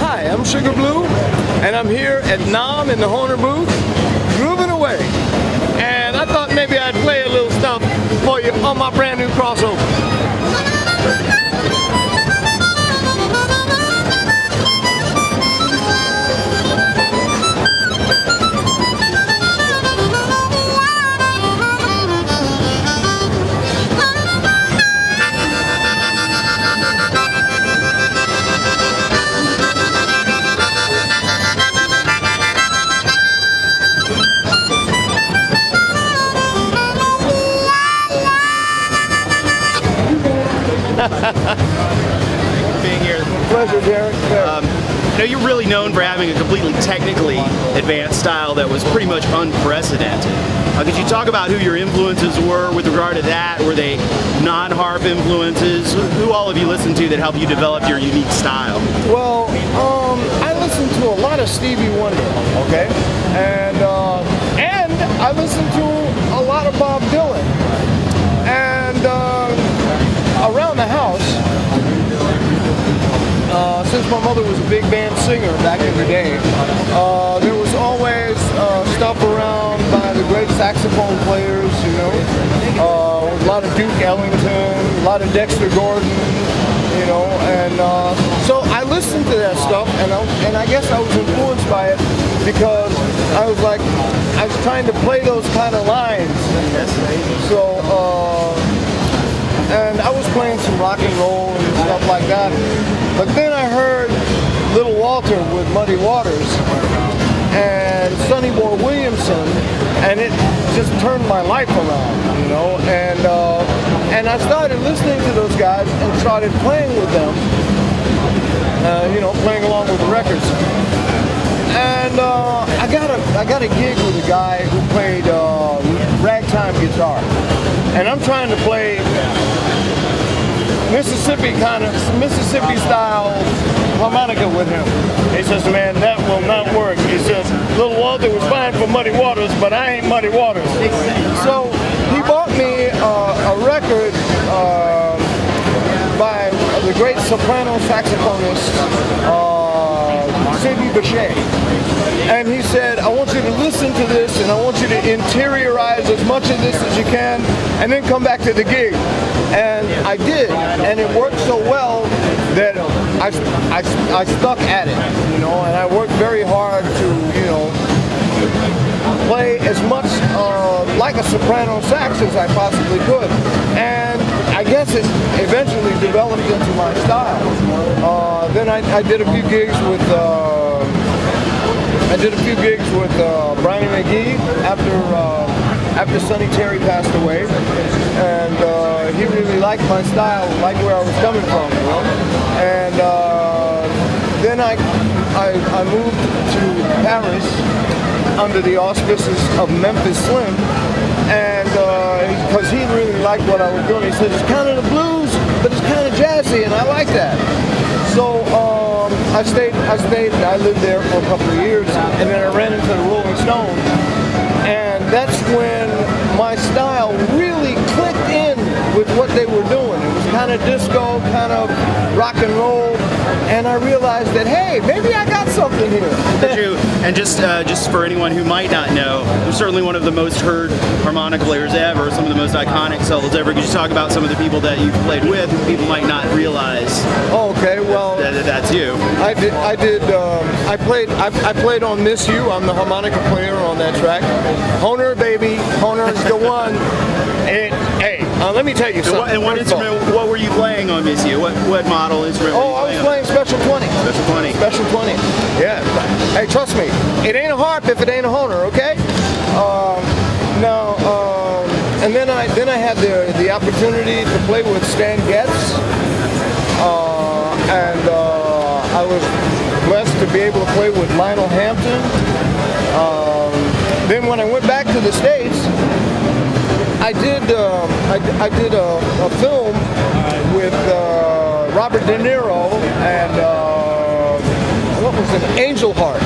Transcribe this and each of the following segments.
Hi, I'm Sugar Blue, and I'm here at NAMM in the Hohner booth, grooving away. And I thought maybe I'd play a little stuff for you on my brand new crossover. Being here. Pleasure, Derek. You know, you're really known for having a completely technically advanced style that was pretty much unprecedented. Could you talk about who your influences were with regard to that? Were they non-harp influences? Who all have you listened to that helped you develop your unique style? Well, I listened to a lot of Stevie Wonder, okay? And I listened to a lot of Bob Dylan. And around the house, since my mother was a big band singer back in the day, there was always stuff around by the great saxophone players, you know, a lot of Duke Ellington, a lot of Dexter Gordon, you know, and so I listened to that stuff, and I guess I was influenced by it because I was like, I was trying to play those kind of lines. So, and I was playing some rock and roll and stuff like that. But then I heard Little Walter with Muddy Waters and Sonny Boy Williamson, and it just turned my life around, you know. And I started listening to those guys and started playing with them, you know, playing along with the records. And I got a gig with a guy who played ragtime guitar, and I'm trying to play Mississippi style harmonica with him. He says, man, that will not work. He says, Little Walter was fine for Muddy Waters, but I ain't Muddy Waters. So he bought me a record by the great soprano saxophonist Sidney Bechet. And he said, I want you to listen to this, and I want you to interiorize as much of this as you can, and then come back to the gig. And I did, and it worked so well that I stuck at it, you know, and I worked very hard to, you know, play as much like a soprano sax as I possibly could. And I guess it eventually developed into my style. Then I did a few gigs with Brownie McGee after Sonny Terry passed away, and he really liked my style, liked where I was coming from, you know. And then I moved to Paris under the auspices of Memphis Slim, and because he really liked what I was doing. He said, it's kind of the blues, but it's kind of jazzy, and I like that. So I lived there for a couple of years, and then I ran into the Rolling Stones, and that's when my style really clicked in with what they were doing. It was kind of disco, kind of rock and roll, and I realized that, hey, maybe I got something here. And just for anyone who might not know, you're certainly one of the most heard harmonica players ever, some of the most iconic solos ever. Could you talk about some of the people that you've played with who people might not realize? Oh, okay, well, that's you. I played on Miss You. I'm the harmonica player on that track. Hohner, baby, Hohner's the one. And hey, let me tell you something. And what instrument? What were you playing on Miss You? What model instrument? Oh, I was playing Special 20. Special 20. Special 20. Yeah. Hey, trust me, it ain't a harp if it ain't a Hohner, okay? And then I had the opportunity to play with Stan Getz, and I was blessed to be able to play with Lionel Hampton. Then when I went back to the States, I did a film with Robert De Niro and what was it? Angel Harp.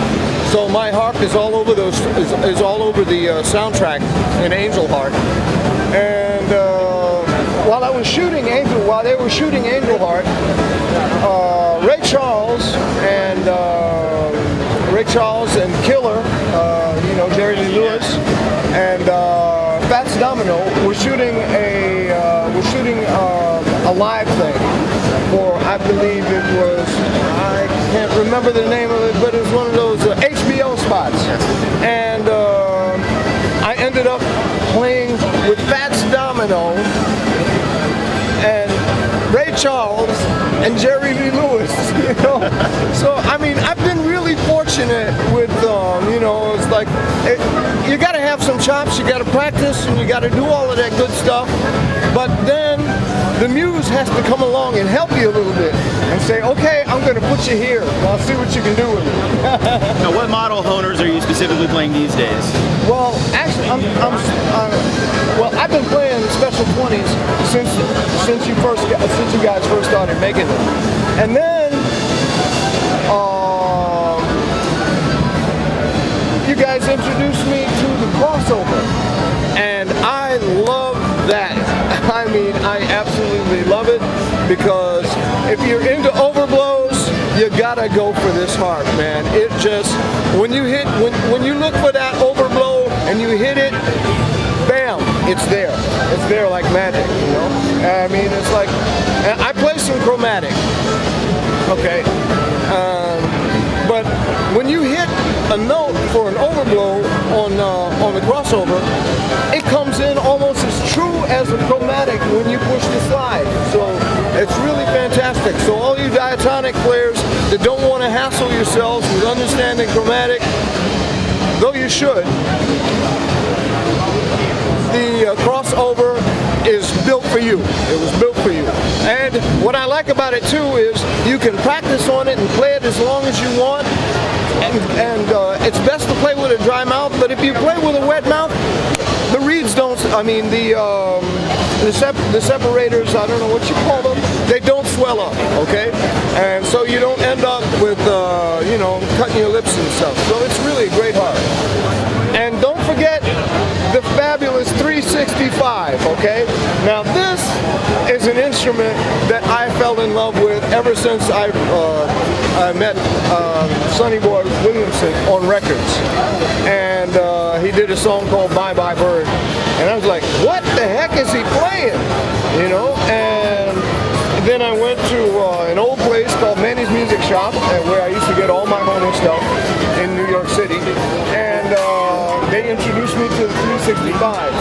So my harp is all over the soundtrack in Angel Harp. And while they were shooting Angel Harp, Ray Charles and Killer, you know, Jerry Lee Lewis, and Fats Domino were shooting a live thing for, I believe it was, I can't remember the name of it, but it was one of those HBO spots. And I ended up playing with Fats Domino and Ray Charles and Jerry Lee Lewis, you know. So I mean, I've been really fortunate with, you know, it's like you got to have some chops, you got to practice, and you got to do all of that good stuff. But then the muse has to come along and help you a little bit and say, okay, I'm going to put you here. I'll see what you can do with it. Now, what model Hohners are you specifically playing these days? Well, actually, I've been playing Special 20s since you guys first started making them, and then you guys introduced me to the crossover, and I love that. I mean, I absolutely love it, because if you're into overblows, you gotta go for this harp, man. It just, when you look for that overblow and you hit it, bam, it's there. It's there like magic, you know? I mean, it's like, I play some chromatic, okay? But when you hit a note for an overblow on the crossover, it comes in almost as true as a chromatic when you push the slide. So it's really fantastic. So all you diatonic players that don't want to hassle yourselves with understanding chromatic, though you should, the crossover is built for you. It was built for you. And what I like about it too is you can practice on it and play it as long as you want. And it's best to play with a dry mouth, but if you play with a wet mouth, the reeds don't, I mean, the separators, I don't know what you call them, they don't swell up, okay? And so you don't end up with, you know, cutting your lips and stuff. So it's really a great harp. And don't forget the fabulous 365, okay? Now this is an instrument that I fell in love with ever since I met Sonny Boy Williamson on records. And he did a song called Bye Bye Bird. And I was like, what the heck is he playing? You know, and then I went to an old place called Manny's Music Shop, where I used to get all my Hohner stuff in New York City. And they introduced me to the 365.